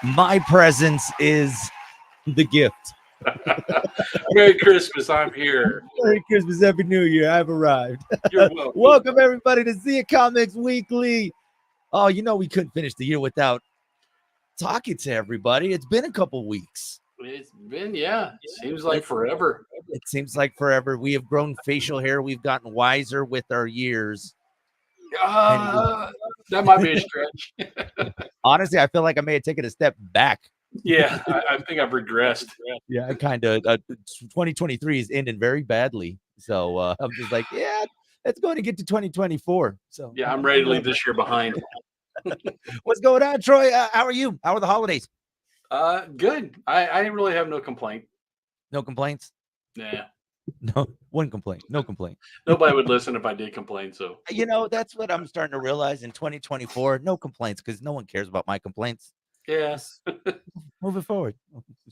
My presence is the gift. Merry Christmas. I'm here. Merry Christmas, Happy New Year. I've arrived. You're welcome. Welcome, everybody, to Zia Comics Weekly. Oh, we couldn't finish the year without talking to everybody. It's been a couple weeks. It's been, seems like forever. It seems like forever. We have grown facial hair. We've gotten wiser with our years. That might be a stretch. Honestly, I feel like I may have taken a step back. Yeah, I think I've regressed. Yeah, I kind of 2023 is ending very badly. So I'm just like, it's going to get to 2024. So yeah, I'm ready to leave this year behind. What's going on, Troy? How are you? How are the holidays? Good. I really have no complaint. No complaints? Yeah. No, one complaint. No complaint. Nobody would listen if I did complain. So that's what I'm starting to realize in 2024. No complaints, because no one cares about my complaints. Yes. Moving forward.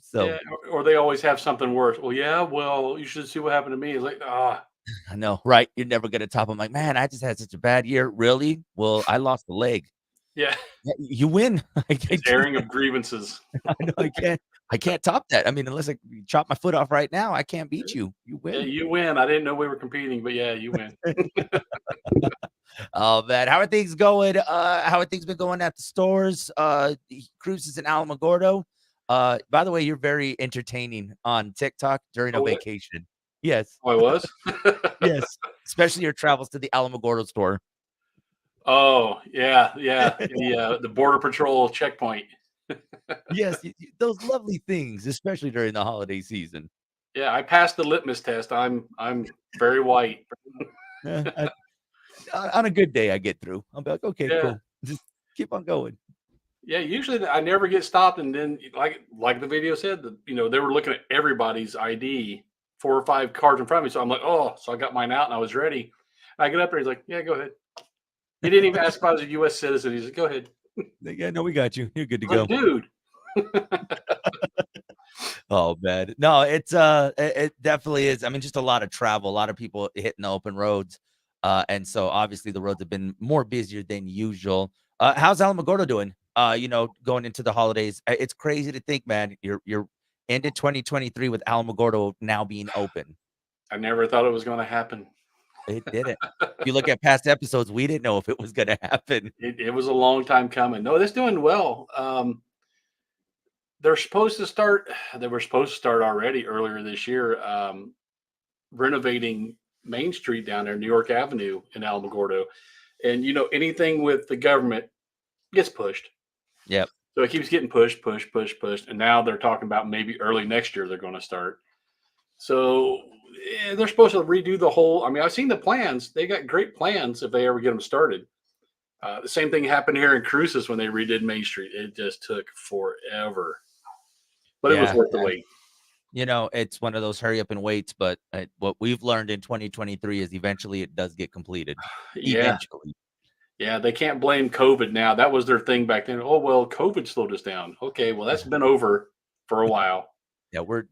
So yeah, or they always have something worse. Well, you should see what happened to me. It's like, I know, right? You're never gonna top. I'm like, man, I just had such a bad year. Really? Well, I lost a leg. Yeah. You win. Airing of grievances. I know I can't top that. I mean, unless I chop my foot off right now, I can't beat you. You win. Yeah, you win. I didn't know we were competing, but yeah, you win. Oh man, how are things going? How are things been going at the stores? Cruises in Alamogordo. By the way, you're very entertaining on TikTok during a vacation. Yes. Oh, I was? Yes. Especially your travels to the Alamogordo store. Oh, yeah. The Border Patrol checkpoint. Yes, those lovely things, especially during the holiday season. Yeah, I passed the litmus test. I'm very white. On a good day, I get through. I'll be like, okay, cool. Just keep on going. Yeah, usually I never get stopped, and then like the video said, they were looking at everybody's ID, 4 or 5 cards in front of me. So I'm like, so I got mine out and I was ready. I get up there, he's like, yeah, go ahead. He didn't even ask if I was a U.S. citizen. He's like, go ahead. Yeah, no, we got you. You're good to go, dude. Oh man, no, it definitely is. I mean, just a lot of travel, a lot of people hitting the open roads, and so obviously the roads have been more busier than usual. How's Alamogordo doing? Going into the holidays, it's crazy to think, man. You're ended 2023 with Alamogordo now being open. I never thought it was going to happen. It didn't. If you look at past episodes, we didn't know if it was going to happen. It was a long time coming. No, it's doing well. They were supposed to start already earlier this year, renovating Main Street down there, New York Avenue in Alamogordo. And, anything with the government gets pushed. Yep. So it keeps getting pushed. And now they're talking about maybe early next year they're going to start. So they're supposed to redo the whole. I mean, I've seen the plans. They got great plans if they ever get them started. The same thing happened here in Cruces when they redid Main Street. It just took forever. But it was worth the wait. It's one of those hurry up and waits. But what we've learned in 2023 is eventually it does get completed. Eventually. Yeah, they can't blame COVID now. That was their thing back then. Oh, well, COVID slowed us down. Okay, well, that's been over for a while. Yeah, we're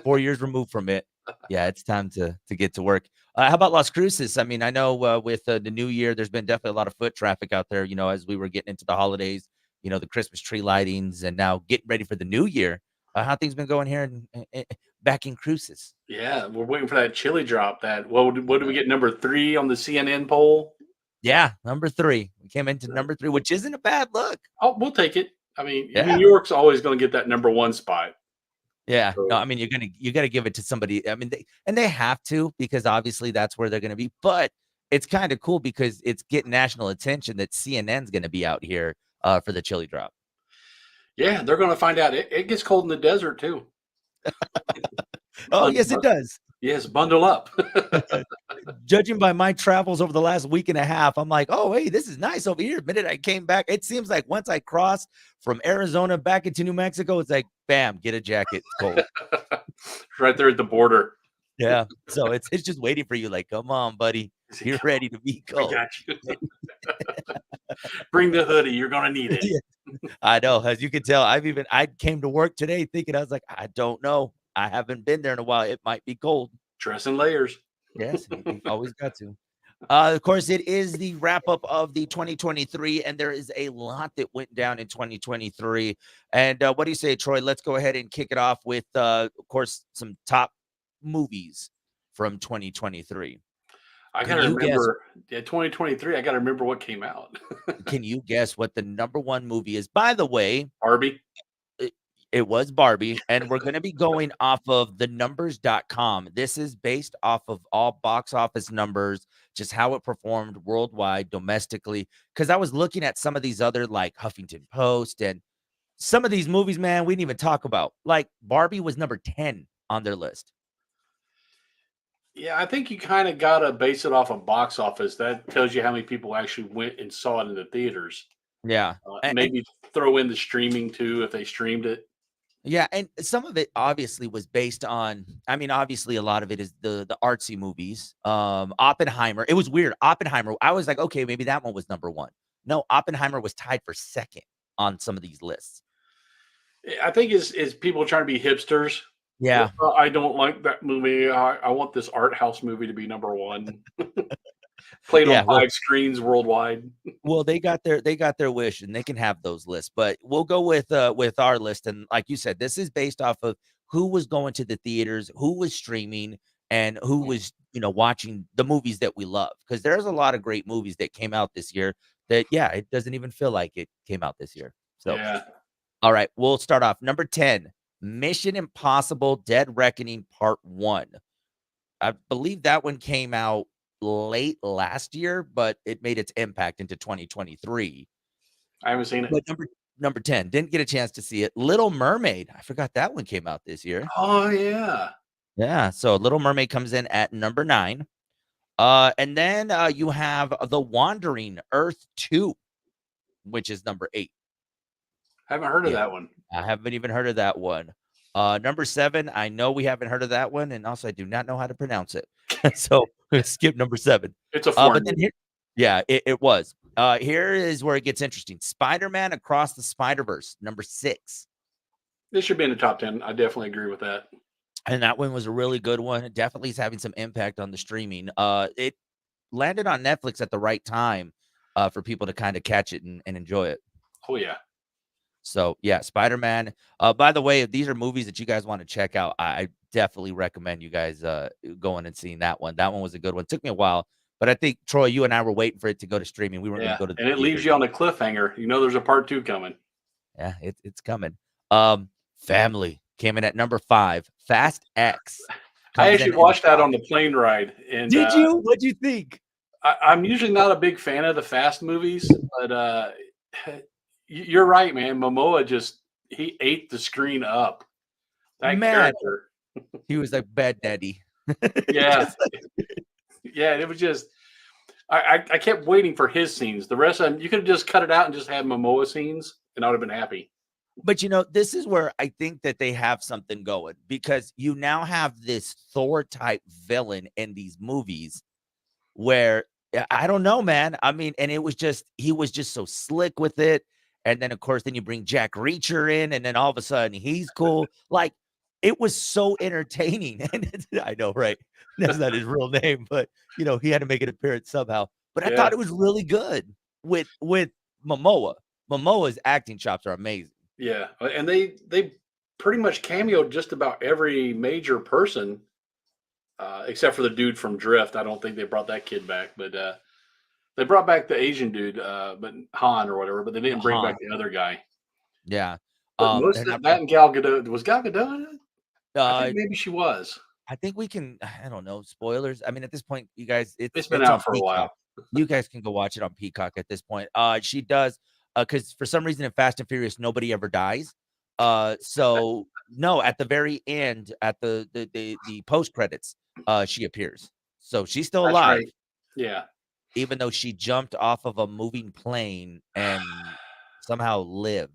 4 years removed from it. Yeah, it's time to get to work. How about Las Cruces? I mean, I know with the new year, there's been definitely a lot of foot traffic out there, as we were getting into the holidays, the Christmas tree lightings and now getting ready for the new year. How things been going here back in Cruces? Yeah, we're waiting for that chili drop. What did we get, number 3 on the CNN poll? Yeah, number 3. We came into number 3, which isn't a bad look. Oh, we'll take it. I mean, New York's always going to get that number 1 spot. Yeah, no, I mean, you gotta give it to somebody. I mean, they have to, because obviously that's where they're gonna be. But it's kind of cool because it's getting national attention that CNN's gonna be out here for the chili drop. Yeah, they're gonna find out. It gets cold in the desert too. Oh, yes, it does. Yes, bundle up. Judging by my travels over the last week and a half, I'm like, oh, hey, this is nice over here. The minute I came back, it seems like once I crossed from Arizona back into New Mexico, it's like, bam, get a jacket. It's cold. Right there at the border. Yeah. So it's just waiting for you. Like, come on, buddy. You're ready to be cold. I got you. Bring the hoodie. You're going to need it. Yeah. I know. As you can tell, I came to work today thinking, I was like, I don't know. I haven't been there in a while. It might be cold. Dress in layers. Yes, you always got to. Of course, it is the wrap up of the 2023, and there is a lot that went down in 2023. And what do you say, Troy? Let's go ahead and kick it off with, of course, some top movies from 2023. I Can gotta you guess? remember, yeah, 2023. I gotta remember what came out. Can you guess what the number one movie is? By the way, Barbie. it, it was Barbie, and we're going to be going off of the numbers.com. This is based off of all box office numbers, just how it performed worldwide, domestically. Because I was looking at some of these other, like Huffington Post, and some of these movies, man, we didn't even talk about. Like Barbie was number 10 on their list. Yeah, I think you kind of gotta base it off of box office. That tells you how many people actually went and saw it in the theaters. Yeah. And Maybe throw in the streaming too if they streamed it. yeah, and some of it obviously was based on, I mean, obviously a lot of it is the artsy movies. Oppenheimer, it was weird. Oppenheimer, I was like, okay, maybe that one was number 1. No, Oppenheimer was tied for second on some of these lists. I think is people trying to be hipsters. Yeah. I don't like that movie. I want this art house movie to be number one. Played on Yeah, well, 5 screens worldwide. they got their wish, and they can have those lists. But we'll go with our list, and like you said, this is based off of who was going to the theaters, who was streaming, and who was, watching the movies that we love. Because there's a lot of great movies that came out this year that, yeah, it doesn't even feel like it came out this year. So, Yeah, all right, we'll start off. Number 10, Mission Impossible: Dead Reckoning Part 1. I believe that one came out late last year, but it made its impact into 2023. I haven't seen it. But number 10, didn't get a chance to see it. Little Mermaid, I forgot that one came out this year. Oh yeah, Yeah, so Little Mermaid comes in at number 9. And then, you have The Wandering Earth 2, which is number 8. haven't heard of Yeah, that one. I haven't even heard of that one. Number 7, I know we haven't heard of that one, and also I do not know how to pronounce it. So, skip number 7. It's a foreign But then movie. here, yeah, it was. Here is where it gets interesting. Spider-Man Across the Spider-Verse, number 6. This should be in the top 10. I definitely agree with that. And that one was a really good one. It definitely is having some impact on the streaming. It landed on Netflix at the right time, for people to kind of catch it and enjoy it. Oh yeah, So yeah, Spider-Man. By the way, if these are movies that you guys want to check out, I definitely recommend you guys going and seeing that one. That one was a good one. Took me a while, but I think Troy, you and I were waiting for it to go to streaming. We weren't going to yeah, go to the and it leaves theaters. you on a cliffhanger. You know, there's a part 2 coming. Yeah, it's coming. Family came in at number 5. Fast X I comes in actually at watched that five. on the plane ride, and Did you? What'd you think? I'm usually not a big fan of the fast movies, but you're right, man. Momoa just he ate the screen up. That Man, character, he was like bad daddy. yeah, Just like, yeah. It was just I kept waiting for his scenes. The rest of them, you could have just cut it out and just had Momoa scenes, and I would have been happy. but this is where I think that they have something going, because you now have this Thor type villain in these movies where, I don't know, man. I mean, and he was just so slick with it. And then, of course, then you bring Jack Reacher in, and then all of a sudden he's cool. Like, it was so entertaining. And I know, right? That's not his real name, but he had to make an appearance somehow. But I Yeah, thought it was really good with Momoa. Momoa's acting chops are amazing. yeah, and they pretty much cameoed just about every major person, except for the dude from Drift. I don't think they brought that kid back, but they brought back the Asian dude, but Han or whatever, but they didn't bring back Han, the other guy. yeah. But most They're of not. that and Gal Gadot was Gal Gadot in it? I think Uh, maybe she was. I think we can. I don't know, spoilers. I mean, at this point, you guys, It's been it's on out for a Peacock. while. You guys can go watch it on Peacock at this point. She does, because for some reason in Fast and Furious, nobody ever dies. So no, at the very end, at the post credits, she appears. So she's still That's alive, right. Yeah. even though she jumped off of a moving plane and somehow lived.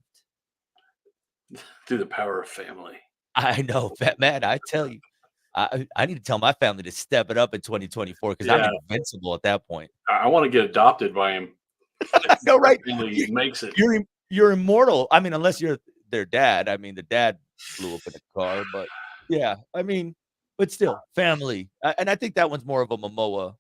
Through the power of family. I know, fat man. I tell you, I need to tell my family to step it up in 2024, because I'm Yeah. invincible at that point. I want to get adopted by him. I know, right? Family makes it. You're immortal. I mean, unless you're their dad. I mean, the dad blew up in a car, but yeah, I mean, but still, family. And I think that one's more of a Momoa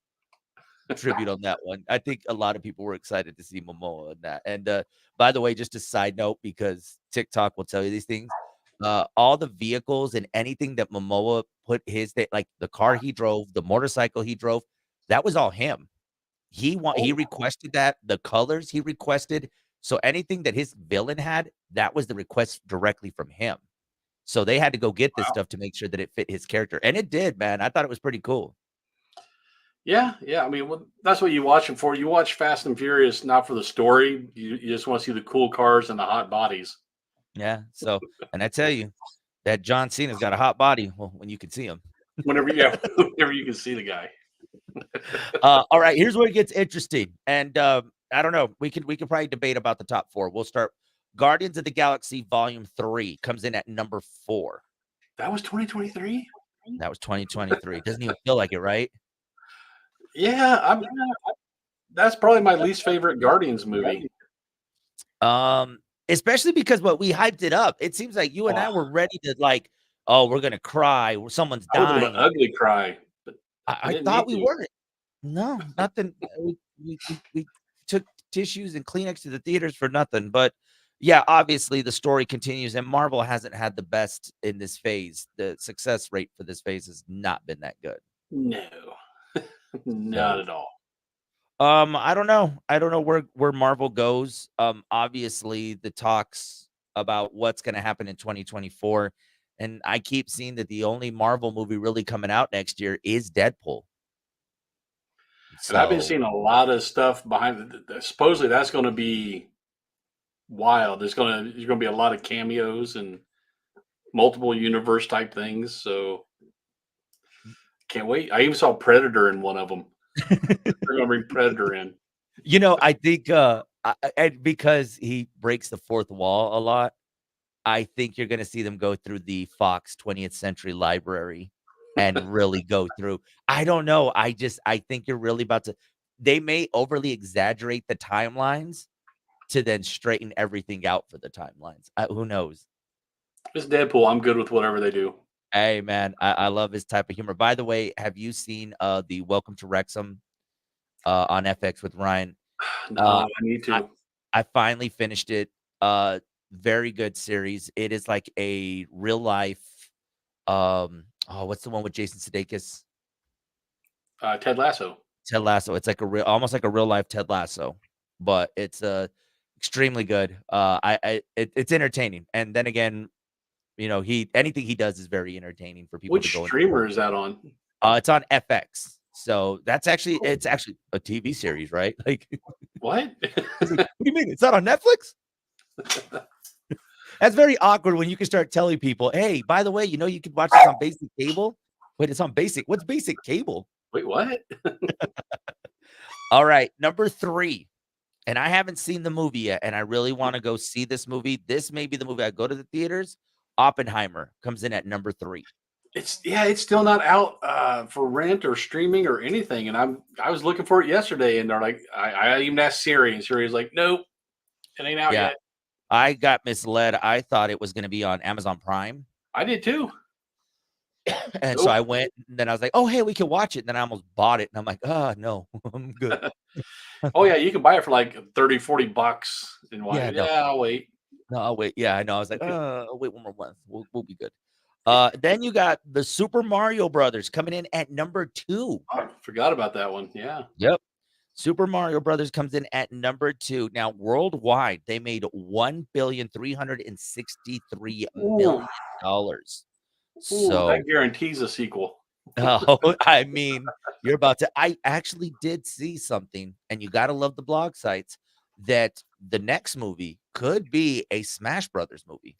tribute on that one. I think a lot of people were excited to see Momoa in that. And by the way, just a side note, because TikTok will tell you these things. All the vehicles and anything that Momoa put like the car he drove, the motorcycle he drove, that was all him. He Oh, requested that, the colors he requested. So anything that his villain had, that was the request directly from him. So they had to go get this wow. stuff to make sure that it fit his character. And it did, man. I thought it was pretty cool. Yeah, yeah. I mean, that's what you watch them for. You watch Fast and Furious not for the story. You just want to see the cool cars and the hot bodies. Yeah. So, and I tell you, that John Cena's got a hot body. Well, when you can see him. Whenever you can see the guy. All right, here's where it gets interesting. And I don't know. We can probably debate about the top four. We'll start. Guardians of the Galaxy Volume 3 comes in at number 4. That was 2023. That was 2023. Doesn't even feel like it, right? Yeah, that's probably my least favorite Guardians movie. Especially because what we hyped it up. It seems like you and Oh, I were ready to like, oh, we're gonna cry, or someone's I was going to dying. ugly cry, but I I didn't thought need we to. weren't. No, nothing. We took tissues and Kleenex to the theaters for nothing. But yeah, obviously the story continues, and Marvel hasn't had the best in this phase. The success rate for this phase has not been that good. No, not So, at all. I don't know. I don't know where Marvel goes. Obviously the talks about what's going to happen in 2024, and I keep seeing that the only Marvel movie really coming out next year is Deadpool. And I've been So, seeing a lot of stuff behind. Supposedly, that's going to be wild. There's going to be a lot of cameos and multiple universe type things. So can't wait. I even saw Predator in one of them. They're going to bring Predator in. I think and because he breaks the fourth wall a lot, I think you're going to see them go through the Fox 20th Century Library and really go through. I don't know. I think you're really about to. They may overly exaggerate the timelines to then straighten everything out for the timelines. Who knows? It's Deadpool. I'm good with whatever they do. Hey man, I love his type of humor. By the way, have you seen the Welcome to Wrexham on FX with Ryan? No, Uh, I need I to. I finally finished it. Very good series. It is like a real life. Oh, what's the one with Jason Sudeikis? Ted Lasso. Ted Lasso. It's like almost like a real life Ted Lasso, but it's extremely good. It's entertaining, and then again, anything he does is very entertaining for people to Which go and streamer support. is that on? It's on FX, so Oh, it's actually a TV series, right? Like, what? he's like, what do you mean it's not on Netflix? That's very awkward when you can start telling people, hey, by the way, you can watch this on basic cable. Wait, it's on basic. What's basic cable? Wait, what? All right, number 3. And I haven't seen the movie yet, and I really want to go see this movie. This may be the movie I go to the theaters. Oppenheimer comes in at number 3. It's still not out for rent or streaming or anything. And I was looking for it yesterday, and they're like, I even asked Siri, and Siri's like, nope, it ain't out Yeah, yet. I got misled. I thought it was going to be on Amazon Prime. I did too. And so Nope. I went, and then I was like, oh, hey, we can watch it. And then I almost bought it. And I'm like, oh, no, I'm good. Oh yeah, you can buy it for like 30, $40 and Yeah, why? no, Yeah, I'll wait. no, I'll wait. Yeah, I know. I was like, I'll wait one more month. We'll be good. Then you got the Super Mario Brothers coming in at number 2. Oh, forgot about that one. Yeah. Yep. Super Mario Brothers comes in at number 2. Now, worldwide, they made $1,363,000,000. Ooh, ooh, So, that guarantees a sequel. oh, I mean, you're about to. I actually did see something, and you got to love the blog sites, that the next movie could be a Smash Brothers movie.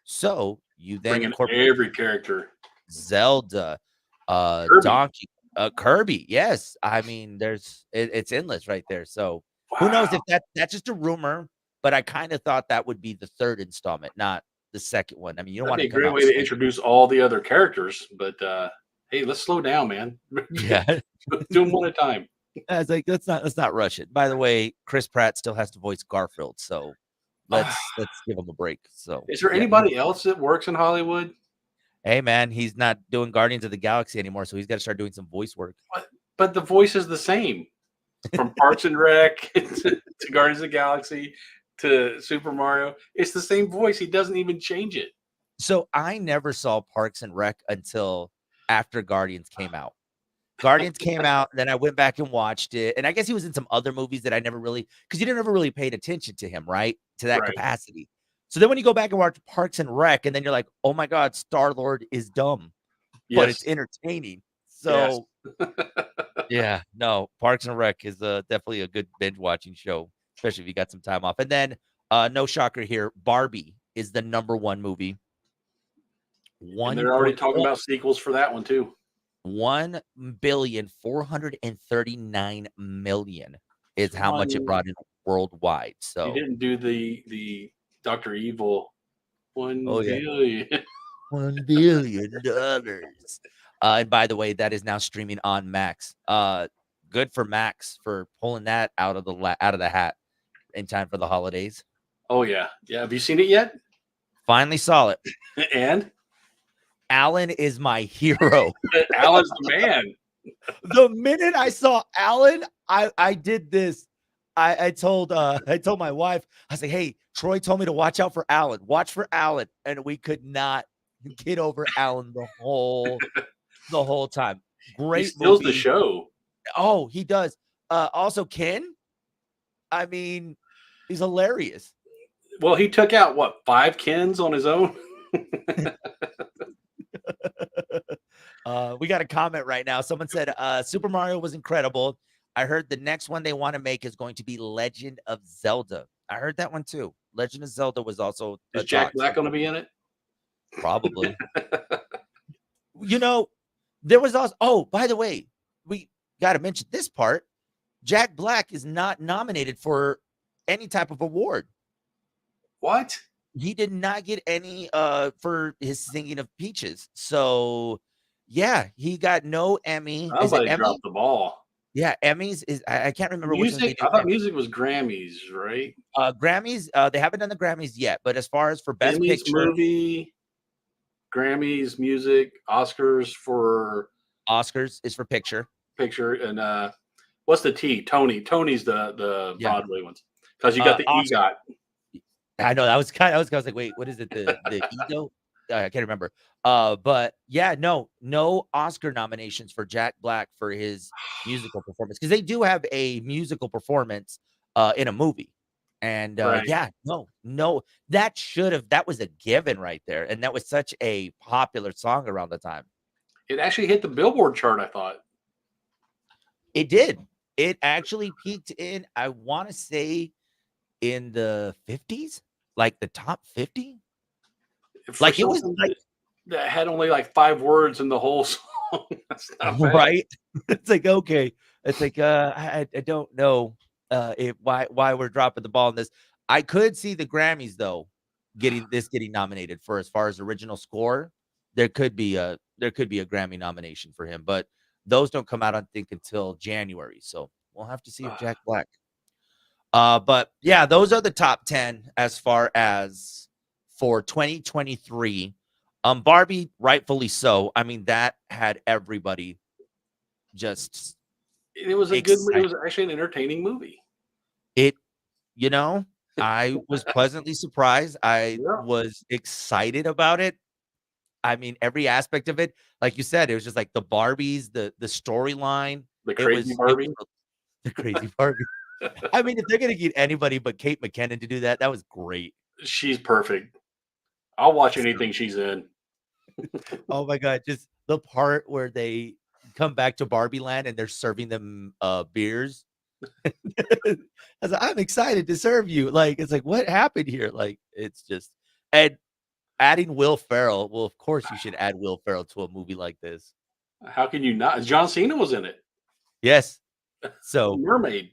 So you then Bringing incorporate every character. Zelda, Kirby. Donkey, Kirby. Yes, I mean, it's endless right there. So who knows Wow. if that's just a rumor, but I kind of thought that would be the third installment, not the second one. I mean, you don't That'd want be to a come great out way to swinging. introduce all the other characters. But hey, let's slow down, man. Yeah. Do them one at a time. I was like, let's not rush it. By the way, Chris Pratt still has to voice Garfield, so let's give him a break. So Is there yeah, anybody else that works in Hollywood? hey man, he's not doing Guardians of the Galaxy anymore, so he's got to start doing some voice work. What? but the voice is the same from Parks and Rec to Guardians of the Galaxy to Super Mario. It's the same voice. He doesn't even change it. So I never saw Parks and Rec until after Guardians came out. Guardians came out, then I went back and watched it, and I guess he was in some other movies that I never really because you never really paid attention to him, right? To that Right. capacity. So then when you go back and watch Parks and Rec, and then you're like, "Oh my god, Star-Lord is dumb, but it's Yes. entertaining." Yes. So, yeah, no, Parks and Rec is, definitely a good binge watching show, especially if you got some time off. And then, no shocker here, Barbie is the number 1 movie. And One they're already point talking about sequels for that one too. 1,439,000,000 is how much it One. brought in worldwide. He So, didn't do the Doctor Evil oh 1 yeah, billion. $1 billion. And by the way, that is now streaming on Max. Good for Max for pulling that out of the hat in time for the holidays. Oh yeah, yeah. Have you seen it yet? Finally saw it. And Alan is my hero. Alan's the man. The minute I saw Alan, I did this. I told my wife, I was like, "Hey, Troy told me to watch out for Alan. Watch for Alan." And we could not get over Alan the whole time. He Great steals the movie. show. Oh, he does. Also Ken, I mean, he's hilarious. Well, he took out what 5 Kens on his own. We got a comment right now. Someone said, Super Mario was incredible. I heard the next one they want to make is going to be Legend of Zelda. I heard that one too. Legend of Zelda was also Is a Jack talk. Black going to be in it? Probably. You know, there was also, oh, by the way, we got to mention this part. Jack Black is not nominated for any type of award. What? He did not get any for his singing of Peaches. So yeah, he got no Emmy. Is it Somebody Emmy? dropped the ball. Yeah, Emmys is I can't remember which ones they Music? do. I thought music was Grammys, right? Grammys, they haven't done the Grammys yet, but as far as for Best Emmys, Picture, movie, Grammys, music, Oscars for Oscars is for picture. picture, and what's the T? Tony. Tony's the Yeah. Broadway ones because you got the Oscar. EGOT. I know that was I was like, wait, what is it? The ego? I can't remember. But yeah, no Oscar nominations for Jack Black for his musical performance because they do have a musical performance in a movie. And Right. yeah, no, that was a given right there. And that was such a popular song around the time. It actually hit the Billboard chart, I thought. It did. It actually peaked in, I want to say, in the 50s, like the top 50. Like it was like that had only like 5 words in the whole song. That's not bad. right. It's like okay. It's like I don't know why we're dropping the ball in this. I could see the Grammys though getting nominated for as far as original score. There could be a Grammy nomination for him, but those don't come out I think until January. So we'll have to see if Jack Black. But yeah, those are the top 10 as far as for 2023. Barbie, rightfully so. I mean, that had everybody just It was a good. It was actually an entertaining movie. I was pleasantly surprised. I was excited about it. I mean, every aspect of it, like you said, it was just like the Barbies, the storyline, the crazy Barbie, the crazy Barbie. I mean, if they're gonna get anybody but Kate McKinnon to do that, that was great. She's perfect. I'll watch anything she's in. Oh my god, just the part where they come back to Barbie Land and they're serving them beers. I'm excited to serve you. Like, it's like, what happened here? Like, it's just and adding Will Ferrell. Well, of course you should add Will Ferrell to a movie like this. How can you not? John Cena was in it. Yes. So Mermaid.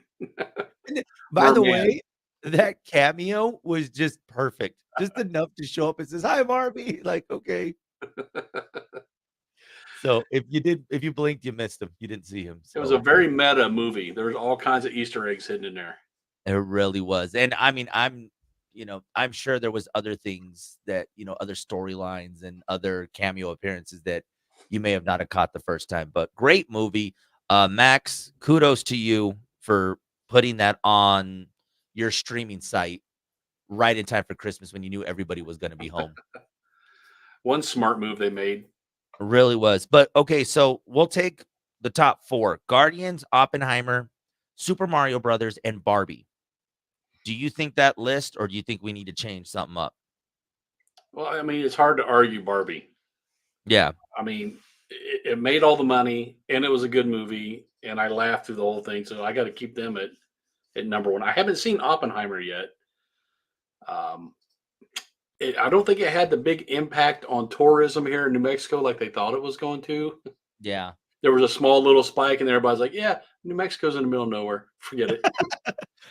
By the way, that cameo was just perfect. Just enough to show up and says, "Hi, Barbie." Like, okay. So if you blinked, you missed him. You didn't see him. So. It was a very meta movie. There's all kinds of Easter eggs hidden in there. It really was. And I mean, I'm sure there was other things that, other storylines and other cameo appearances that you may have not have caught the first time, but great movie. Max, kudos to you for putting that on your streaming site right in time for Christmas when you knew everybody was gonna be home. One smart move they made. Really was. But okay, so we'll take the top 4: Guardians, Oppenheimer, Super Mario Brothers, and Barbie. Do you think that list, or do you think we need to change something up? Well, I mean, it's hard to argue Barbie. Yeah. I mean, it made all the money, and it was a good movie, and I laughed through the whole thing. So I got to keep them at number one. I haven't seen Oppenheimer yet. Um, I don't think it had the big impact on tourism here in New Mexico like they thought it was going to. Yeah. There was a small little spike, and everybody's like, "Yeah, New Mexico's in the middle of nowhere. Forget it."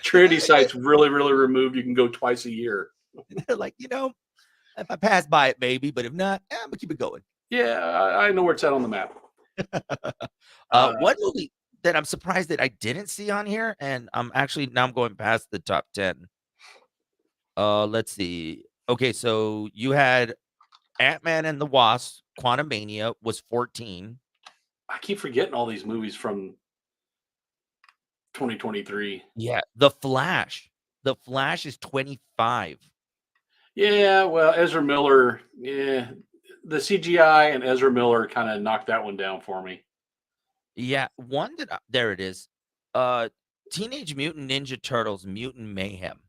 Trinity site's really, really removed. You can go twice a year. They're like, if I pass by it, maybe, but if not, I'm gonna keep it going. Yeah, I know where it's at on the map. Uh, One movie that I'm surprised that I didn't see on here, and I'm going past the top 10. Let's see. Okay, so you had Ant-Man and the Wasp, Quantumania was 14. I keep forgetting all these movies from 2023. Yeah, The Flash. The Flash is 25. Yeah, well, Ezra Miller, yeah, the CGI and Ezra Miller kind of knocked that one down for me. Yeah, one that there it is. Uh, Teenage Mutant Ninja Turtles: Mutant Mayhem.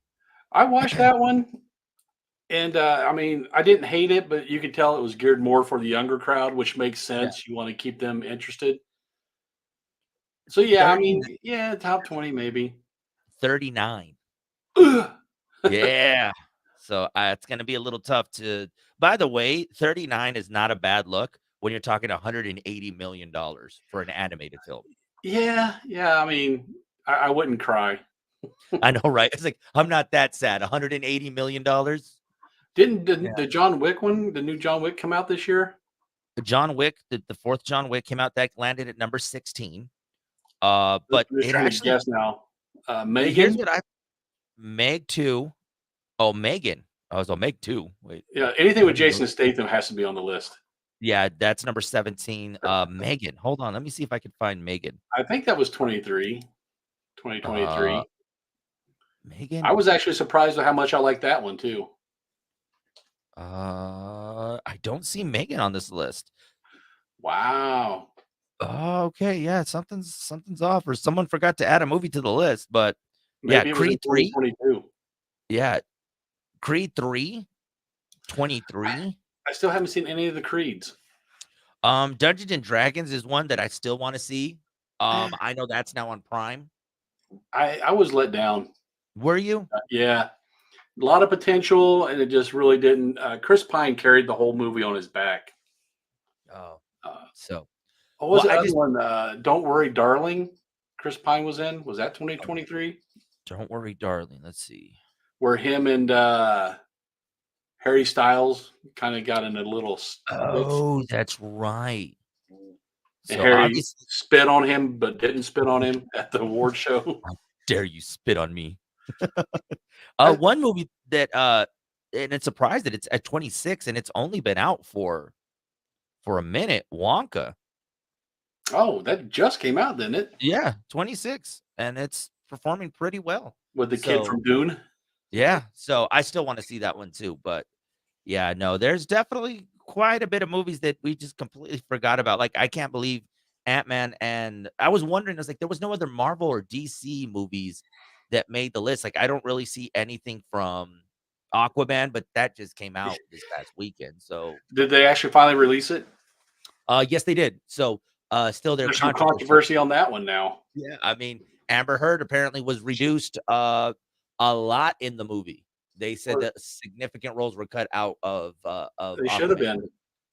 I watched that one, and I mean, I didn't hate it, but you could tell it was geared more for the younger crowd, which makes Yeah, sense. You want to keep them interested. So yeah, I 30, mean, yeah, top 20 maybe. 39. Ugh. Yeah. So it's going to be a little tough to. By the way, 39 is not a bad look when you're talking $180 million for an animated film. Yeah, yeah. I mean, I wouldn't cry. I know, right? It's like I'm not that sad. $180 million. Didn't Yeah. the John Wick one, the new John Wick, come out this year? John Wick, the fourth John Wick came out that landed at number 16. But I'm just it trying to actually guess now. here's Megan. what I Meg 2. Oh, Megan. I was on Meg 2. Wait. Yeah, anything I with didn't know. Jason Statham has to be on the list. Yeah, that's number 17. Megan. Hold on. Let me see if I can find Megan. I think that was 23, Uh 2023. I Megan. was actually surprised at how much I like that one too. I don't see Megan on this list. Wow. Oh, okay, yeah, something's off, or someone forgot to add a movie to the list. But yeah, Maybe it was in Creed 3. 2022. Yeah, Creed 3, 23. I still haven't seen any of the Creeds. Dungeons and Dragons is one that I still want to see. I know that's now on Prime. I was let down. Were you? Yeah, a lot of potential, and it just really didn't. Chris Pine carried the whole movie on his back. Oh, Uh, so what was well, the I other just one? Don't Worry, Darling. Chris Pine was in. Was that oh, 2023? don't worry, darling. Let's see. Where him and Harry Styles kind of got in a little fix, Oh, that's right. and So Harry obviously, spit on him, but didn't spit on him at the award show. how dare you spit on me? I, One movie that and it's surprised that it's at 26 and it's only been out for a minute. Wonka. oh, that just came out, didn't it? Yeah, 26, and it's performing pretty well. With the kid So from Dune. yeah, so I still want to see that one too. But yeah, no, there's definitely quite a bit of movies that we just completely forgot about. Like I can't believe Ant-Man, and I was wondering, I was like, there was no other Marvel or DC movies that made the list. Like I don't really see anything from Aquaman, but that just came out this past weekend. So Did they actually finally release it? yes, they did. So still they're There's some controversial. controversy on that one now. Yeah, I mean, Amber Heard apparently was reduced a lot in the movie. They said Or that significant roles were cut out of they should have Aquaman. been.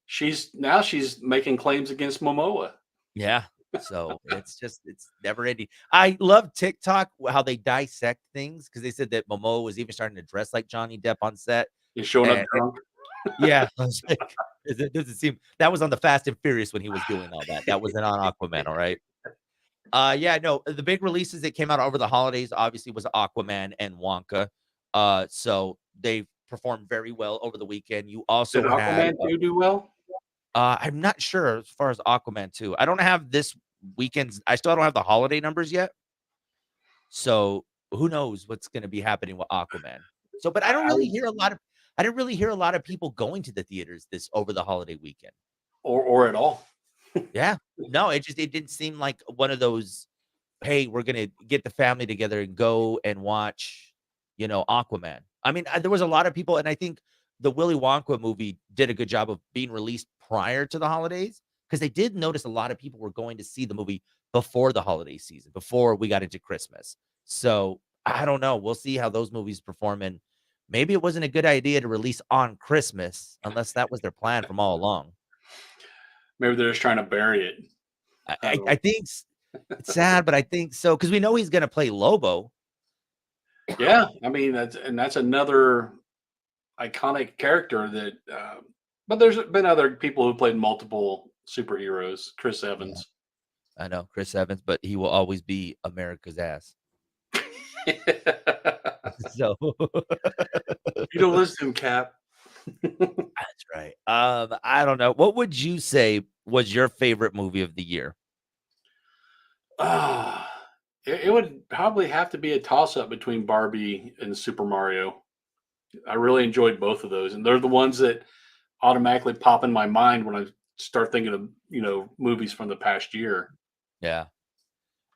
She's making claims against Momoa. Yeah. So it's never ending. I love TikTok how they dissect things because they said that Momoa was even starting to dress like Johnny Depp on set. He's showing up And drunk. yeah, I was like, it doesn't seem that was on the Fast and Furious when he was doing all that. That wasn't on Aquaman, all right. Yeah, no, the big releases that came out over the holidays obviously was Aquaman and Wonka. So they performed very well over the weekend. You Did also had Aquaman 2 do well? I'm not sure as far as Aquaman 2. I don't have this weekends. I still don't have the holiday numbers yet. So who knows what's going to be happening with Aquaman. So, but I, I I didn't really hear a lot of people going to the theaters this over the holiday weekend. or at all. Yeah. No, it didn't seem like one of those, hey, we're gonna get the family together and go and watch, Aquaman. I mean, there was a lot of people, and I think the Willy Wonka movie did a good job of being released prior to the holidays because they did notice a lot of people were going to see the movie before the holiday season, before we got into Christmas. So I don't know. We'll see how those movies perform, and maybe it wasn't a good idea to release on Christmas unless that was their plan from all along. Maybe they're just trying to bury it. I don't I know. think it's sad, but I think so because we know he's gonna play Lobo. Yeah, I mean that's another iconic character that. But there's been other people who played multiple superheroes. Chris Yeah, Evans. I know Chris Evans, but he will always be America's ass. So You don't listen to him, Cap. that's right. I don't know. What would you say was your favorite movie of the year? Ah, it would probably have to be a toss up between Barbie and Super Mario. I really enjoyed both of those, and they're the ones that automatically pop in my mind when I start thinking of movies from the past year. Yeah.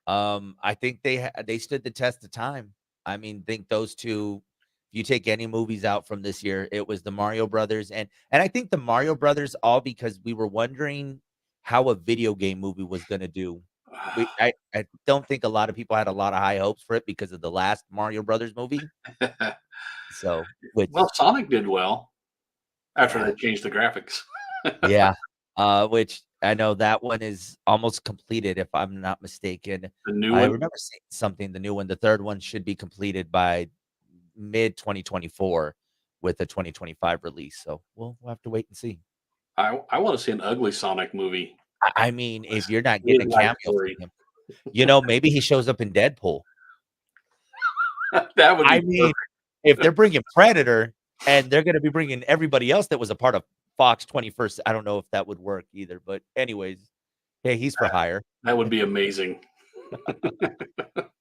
I think they stood the test of time. I mean, think those two. If you take any movies out from this year, it was the Mario Brothers, and I think the Mario Brothers all because we were wondering how a video game movie was going to do. I don't think a lot of people had a lot of high hopes for it because of the last Mario Brothers movie. So, Well, which Sonic did well after yeah, they changed the graphics. yeah, which I know that one is almost completed if I'm not mistaken. The new I one, remember seeing something, the new one, the third one should be completed by mid 2024 with a 2025 release. So we'll have to wait and see. I want to see an ugly Sonic movie. I mean, if you're not getting His a life cameo from story. him, maybe he shows up in Deadpool. That would I be mean, perfect. if they're bringing Predator and they're going to be bringing everybody else that was a part of Fox 21st, I don't know if that would work either. But anyways, hey, he's for hire. That would be amazing.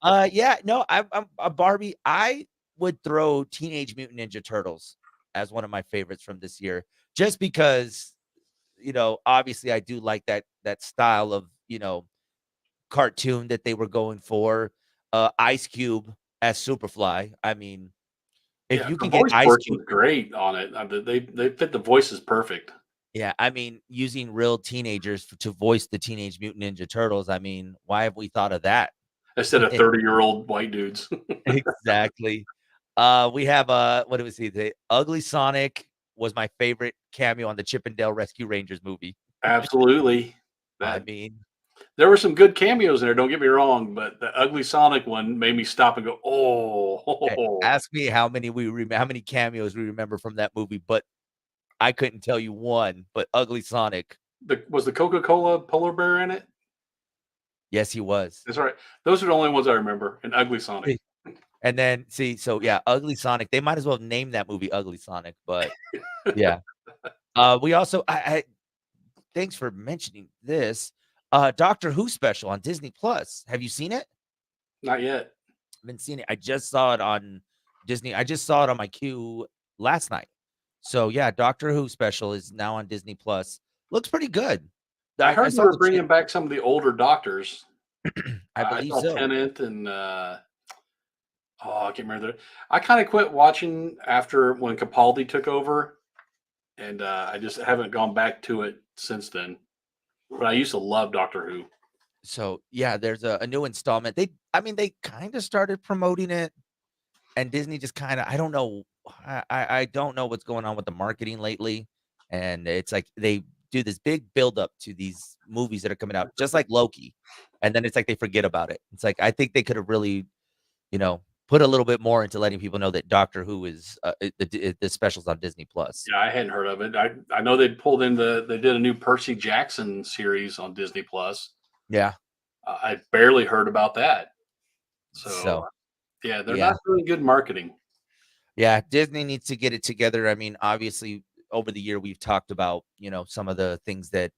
Yeah, no, I'm a Barbie. I would throw Teenage Mutant Ninja Turtles as one of my favorites from this year, just because obviously I do like that style of cartoon that they were going for. Ice Cube as Superfly. I mean, if Yeah, you the can get voice Ice work Cube, was great on it. They fit the voices perfect yeah, I mean, using real teenagers to voice the Teenage Mutant Ninja Turtles. I mean, why have we thought of that? instead of 30-year-old white dudes. Exactly. We have what do we see? The Ugly Sonic was my favorite cameo on the Chip and Dale Rescue Rangers movie. Absolutely. I That mean, there were some good cameos in there. Don't get me wrong, but the ugly Sonic one made me stop and go, "Oh, ask me how many cameos we remember from that movie, but I couldn't tell you one. But Ugly Sonic, was the Coca-Cola polar bear in it?" yes, he was. That's right. Those are the only ones I remember. And ugly Sonic. See, and then so yeah, Ugly Sonic. They might as well name that movie Ugly Sonic, but yeah. We also I thanks for mentioning this. Doctor Who special on Disney Plus. Have you seen it? Not yet. Haven't seen it. I just saw it on Disney. I just saw it on my queue last night. So yeah, Doctor Who special is now on Disney Plus. Looks pretty good. I I heard they saw were the bringing back some of the older doctors. I I believe saw so. Tennant and I can't remember. I kind of quit watching after when Capaldi took over, and I just haven't gone back to it since then. But I used to love Doctor Who. So yeah, there's a new installment. They kind of started promoting it, and Disney just kind of I don't know. I don't know what's going on with the marketing lately. And it's like they do this big build up to these movies that are coming out, just like Loki. And then it's like they forget about it. It's like I think they could have really, put a little bit more into letting people know that Doctor Who is the specials on Disney Plus. Yeah, I hadn't heard of it. I know they did a new Percy Jackson series on Disney Plus. Yeah. I barely heard about that. So So yeah, they're not yeah. doing good marketing. Yeah, Disney needs to get it together. I mean, obviously, over the year we've talked about, some of the things that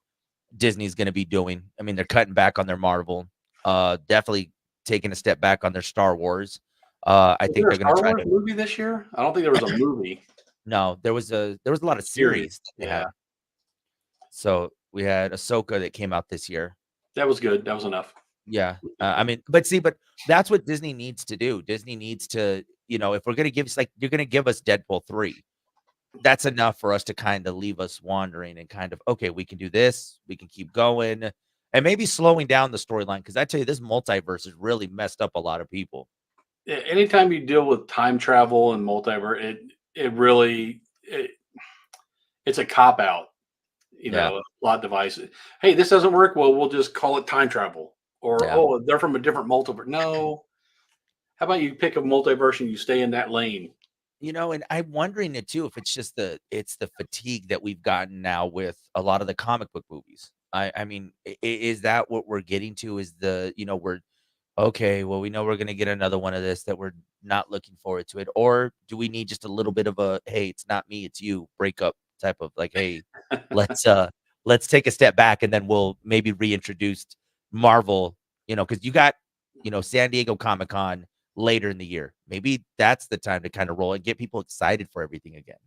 Disney's going to be doing. I mean, they're cutting back on their Marvel. Definitely taking a step back on their Star Wars. I Was think there a they're going to Star try Wars to. movie this year? I don't think there was a movie. No, there was a lot of Series. series that they Yeah, had. So we had Ahsoka that came out this year. that was good. That was enough. Yeah, I mean, but see, but that's what Disney needs to do. Disney needs to, if we're gonna give us like you're gonna give us Deadpool 3, that's enough for us to kind of leave us wandering and kind of, okay, we can do this, we can keep going, and maybe slowing down the storyline. Because I tell you, this multiverse has really messed up a lot of people. Anytime you deal with time travel and multiverse, it really it's a cop out. Yeah, Plot device. Hey, this doesn't work. Well, we'll just call it time travel. Or yeah. oh, they're from a different multiverse. No, how about you pick a multiverse and you stay in that lane? And I'm wondering it too if it's the fatigue that we've gotten now with a lot of the comic book movies. I mean, is that what we're getting to? Is we're okay, well, we know we're gonna get another one of this that we're not looking forward to it, or do we need just a little bit of a, "Hey, it's not me, it's you," breakup type of like, "Hey, let's, uh, let's take a step back, and then we'll maybe reintroduce Marvel," because you got, San Diego Comic-Con later in the year. Maybe that's the time to kinda roll and get people excited for everything again.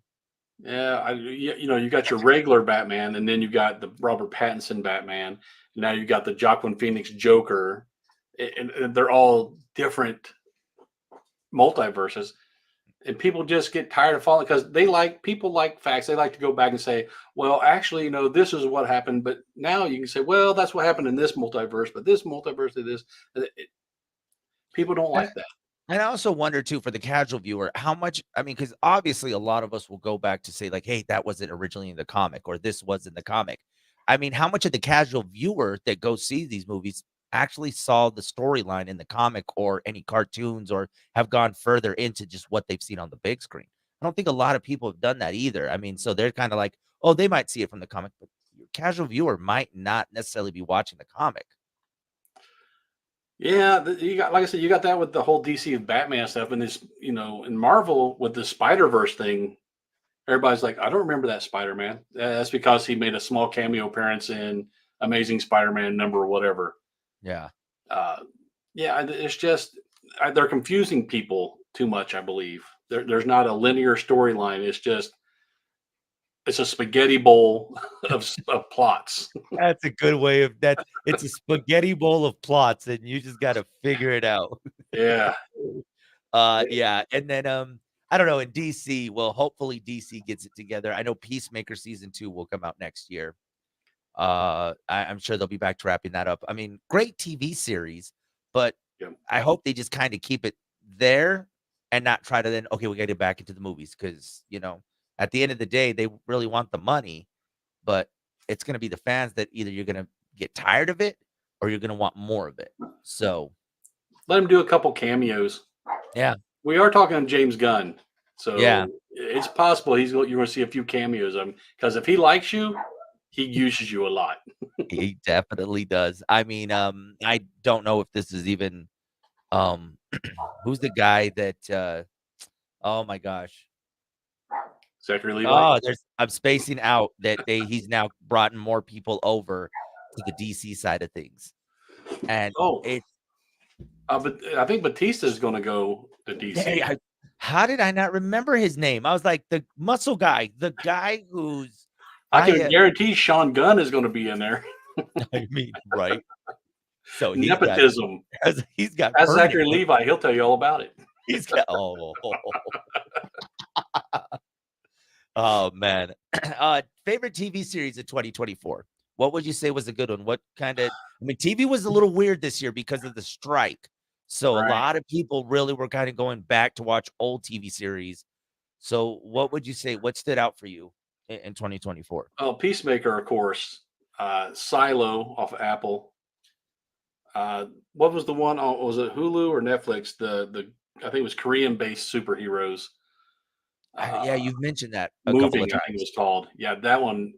Yeah, you got your regular Batman, and then you got the Robert Pattinson Batman. Now you got the Joaquin Phoenix Joker, and they're all different multiverses. And people just get tired of following because people like facts. They like to go back and say, well, actually, this is what happened. But now you can say, well, that's what happened in this multiverse, but this multiverse did this. People don't And like that. And I also wonder too for the casual viewer, how much I mean, because obviously a lot of us will go back to say, like, hey, that wasn't originally in the comic or this was in the comic. I mean, how much of the casual viewer that goes see these movies actually saw the storyline in the comic or any cartoons or have gone further into just what they've seen on the big screen? I don't think a lot of people have done that either. I mean, so they're kind of like, oh, they might see it from the comic, but your casual viewer might not necessarily be watching the comic. Yeah, you got like I said, you got that with the whole DC and Batman stuff, and this, in Marvel with the Spider Verse thing. Everybody's like, I don't remember that Spider Man. That's because he made a small cameo appearance in Amazing Spider Man number whatever. Yeah. Uh, yeah, it's just they're confusing people too much. I believe there's not a linear storyline. It's a spaghetti bowl of plots. That's a good way of that. It's a spaghetti bowl of plots, and you just gotta figure it out. Yeah, Yeah, and then, I don't know, in DC, well, hopefully DC gets it together. I know Peacemaker season 2 will come out next year. I'm sure they'll be back to wrapping that up. I mean, great TV series, but yeah. I hope they just kinda keep it there and not try to then, "Okay, we gotta get back into the movies because at the end of the day, they really want the money, but it's gonna be the fans that either you're gonna get tired of it or you're gonna want more of it. So, Let him do a couple cameos. yeah, We are talking James Gunn, yeah, so it's possible you're going to see a few cameos of him because if he likes you, he uses you a lot. he definitely does. I mean, I don't know if this is even, um, who's the guy that, oh my gosh. Zachary Levi. Oh, I'm spacing out that he's now brought in more people over to the DC side of things, and Oh, it but I think Batista is going to go to hey, DC. how did I not remember his name? I was like, the muscle guy, the guy who's I I, can guarantee Sean Gunn is going to be in there. I mean, right? So Nepotism. he's got As permanent Zachary Levi, he'll tell you all about it. he's got oh man. Favorite TV series of 2024. What would you say was a good one? What kinda I mean, TV was a little weird this year because of the strike. So a Right. lot of people really were kinda going back to watch old TV series. So what would you say what stood out for you in 2024? Oh, Peacemaker, of course. Silo off of Apple. What was the one? Oh, was it Hulu or Netflix? The I think it was Korean based superheroes. Uh, Yeah, you've mentioned that a couple of Moving, I think it times. was called. Yeah, that one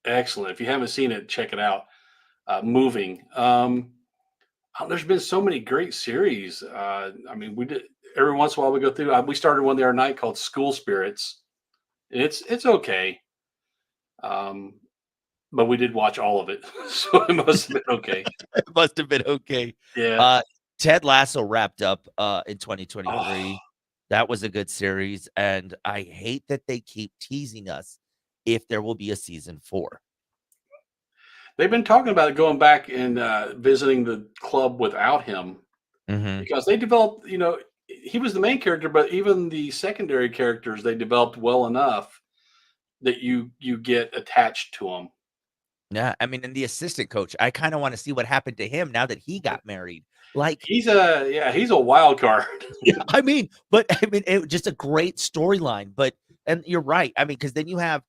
excellent. If you haven't seen it, check it out. Moving. There's been so many great series. I mean, we did every once in a while we go through. We started one the other night called School Spirits. It's okay. Um, but we did watch all of it, so it must have been okay. It must have been okay. Yeah. Uh, Ted Lasso wrapped up, in Oh, 2023. That was a good series, and I hate that they keep teasing us if there will be a season 4. they've been talking about going back and visiting the club without him Mhm. because they developed. He was the main character, but even the secondary characters they developed well enough that you get attached to them. Yeah, I mean, and the assistant coach, I kinda wanna see what happened to him now that he got married. Like, He's a wild card. yeah, I mean, but I mean, it just a great storyline, but and you're right. I mean, because then you have,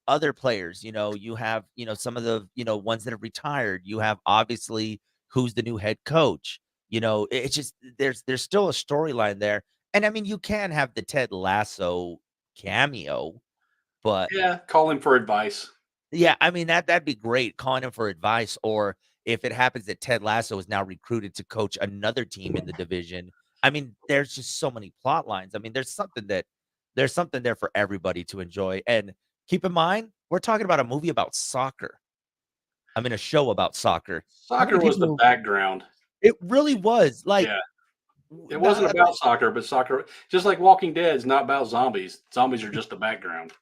other players, you have, some of the, ones that have retired. You have obviously who's the new head coach. It's just there's still a storyline there. And I mean, you can have the Ted Lasso cameo, but Yeah, call him for advice. yeah, I mean, that'd be great, calling him for advice, or if it happens that Ted Lasso is now recruited to coach another team in the division. I mean, there's just so many plot lines. I mean, there's something there for everybody to enjoy, and keep in mind, we're talking about a movie about soccer. I mean, a show about soccer. How many Soccer was the people background. it really was, like, Yeah, it wasn't not about soccer, but soccer, just like Walking Dead, is not about zombies. Zombies are just the background.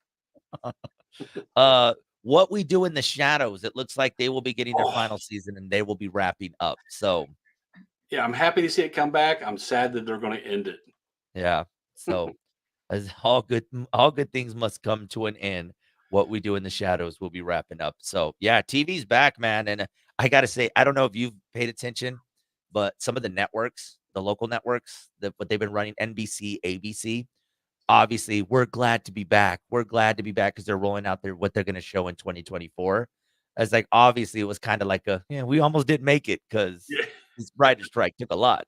uh, What We Do in the Shadows, it looks like they will be getting their Oh, final season, and they will be wrapping up, so yeah, I'm happy to see it come back. I'm sad that they're going to end it. yeah, so as all good things must come to an end. What We Do in the Shadows will be wrapping up. So, yeah, TV's back, man, and I gotta say, I don't know if you've paid attention, but some of the networks, the local networks, that what they've been running, NBC, ABC, obviously, we're glad to be back. We're glad to be back because 'cause they're rolling out what they're gonna show in 2024. As like, obviously, it was kinda like yeah, we almost didn't make it because Yeah, this writer strike took a lot.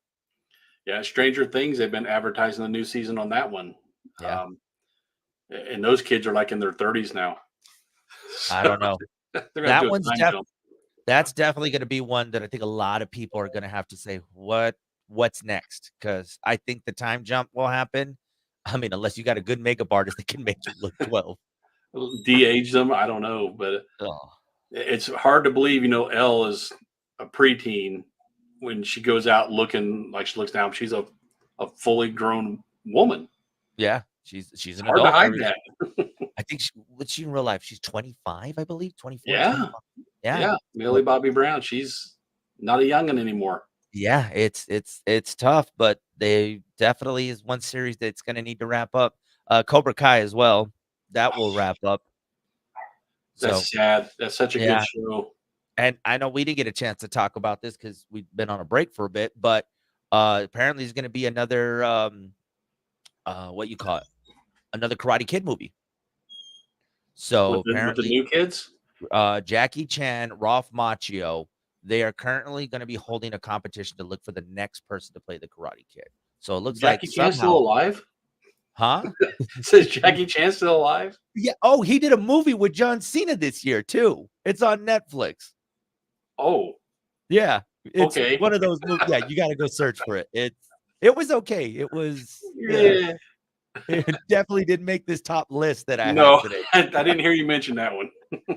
yeah. Stranger Things. They've been advertising the new season on that one, Yeah, um, and those kids are like in their 30s now, I so don't know. they're going to That do a one's time def jump. That's definitely gonna be one that I think a lot of people are gonna have to say, What's next?" Because I think the time jump will happen. I mean, unless you got a good makeup artist that can make you look 12. De-age them. I don't know, but Oh, it's hard to believe. Elle is a preteen when she goes out looking like she looks down. She's a fully grown woman. yeah, she's It's an hard to adult. hide that. I think what's she in real life? She's 25, I believe, 24, Yeah, 25. Yeah. yeah. Millie Bobby Brown. She's not a youngin' anymore. Yeah, it's tough, but they definitely is one series that's gonna need to wrap up. Cobra Kai as well, that will wrap up. So, That's sad. That's such a good yeah. show. And I know we didn't get a chance to talk about this because we've been on a break for a bit, but, apparently there's gonna be another, what you call it? Another Karate Kid movie. So, With the apparently, new kids. Jackie Chan, Ralph Macchio, they are currently gonna be holding a competition to look for the next person to play the Karate Kid. So, it looks like Jackie Chan's still somehow. alive? Huh? Says Jackie Chan still alive? Yeah, oh, he did a movie with John Cena this year too. It's on Netflix. Oh, Yeah, it's okay. one of those movies. Yeah, you gotta go search for it. It was okay. Yeah. It definitely didn't make this top list that I have No, today. I didn't hear you mention that one.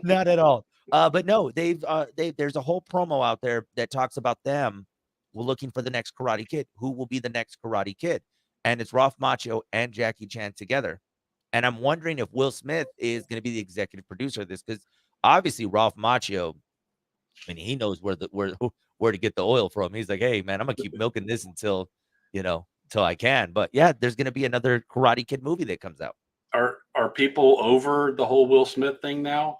Not at all. But no, there's a whole promo out there that talks about them. We're looking for the next Karate Kid. Who will be the next Karate Kid? And it's Ralph Macchio and Jackie Chan together. And I'm wondering if Will Smith is going to be the executive producer of this because obviously Ralph Macchio, I mean, he knows where to get the oil from. He's like, hey man, I'm gonna keep milking this until I can. But yeah, there's gonna be another Karate Kid movie that comes out. Are people over the whole Will Smith thing now?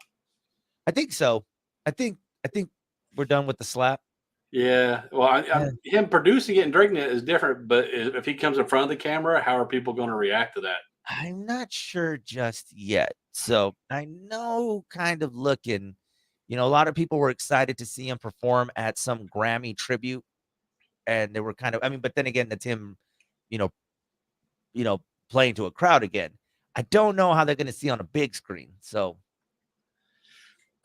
I think so. I think we're done with the slap. Yeah. Well, Yeah. him producing it and directing it is different, but if he comes in front of the camera, how are people going to react to that? I'm not sure just yet. So I know kind of looking, a lot of people were excited to see him perform at some Grammy tribute. And they were kind of, I mean, but then again, that's him, you know, you know, playing to a crowd again. I don't know how they're gonna see on a big screen. So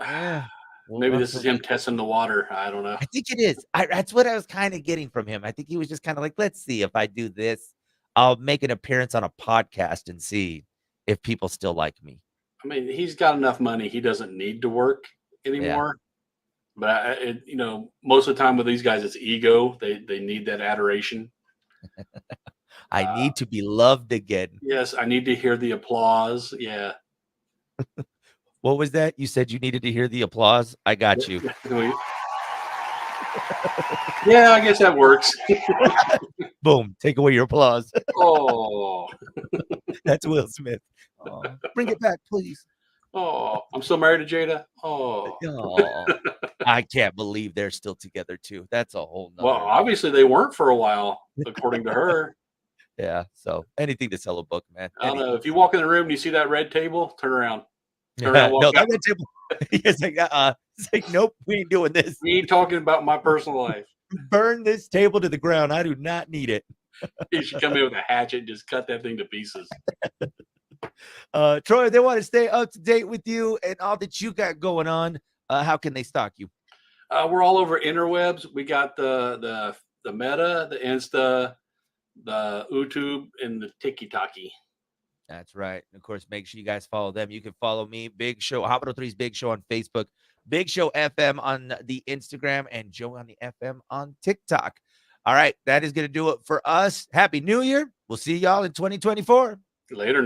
yeah, we'll Maybe have this to is him wait. testing the water. I don't know. I think it is. That's what I was kind of getting from him. I think he was just kind of like, let's see if I do this, I'll make an appearance on a podcast and see if people still like me. I mean, he's got enough money. He doesn't need to work. Yeah. anymore. But most of the time with these guys, it's ego. They need that adoration. I Uh, need to be loved again. yes, I need to hear the applause. Yeah. What was that? You said you needed to hear the applause? I got you. Yeah, I guess that works. Boom, take away your applause. Oh, That's Will Smith. Aw, bring it back, please. oh, I'm still married to Jada. Oh, Oh, I can't believe they're still together too. That's a whole well, nother obviously they weren't for a while, according to her. yeah, so anything to sell a book, man. I don't know. Anything. If you walk in the room and you see that red table, turn around. Turn around, Yeah, walk no, out. that red table it's like, it's like, "Nope, we ain't doing this. We ain't talking about my personal life. Burn this table to the ground. I do not need it." You should come in with a hatchet and just cut that thing to pieces. Troy, they want to stay up to date with you and all that you got going on. How can they stalk you? We're all over interwebs. We got the Meta, the Insta, the YouTube, and the TikTok. That's right. And of course, make sure you guys follow them. You can follow me, Big Show, Hospital 3's Big Show on Facebook, Big Show FM on the Instagram, and Joe on the FM on TikTok. All right, that is going to do it for us. Happy New Year. We'll see y'all in 2024. Later.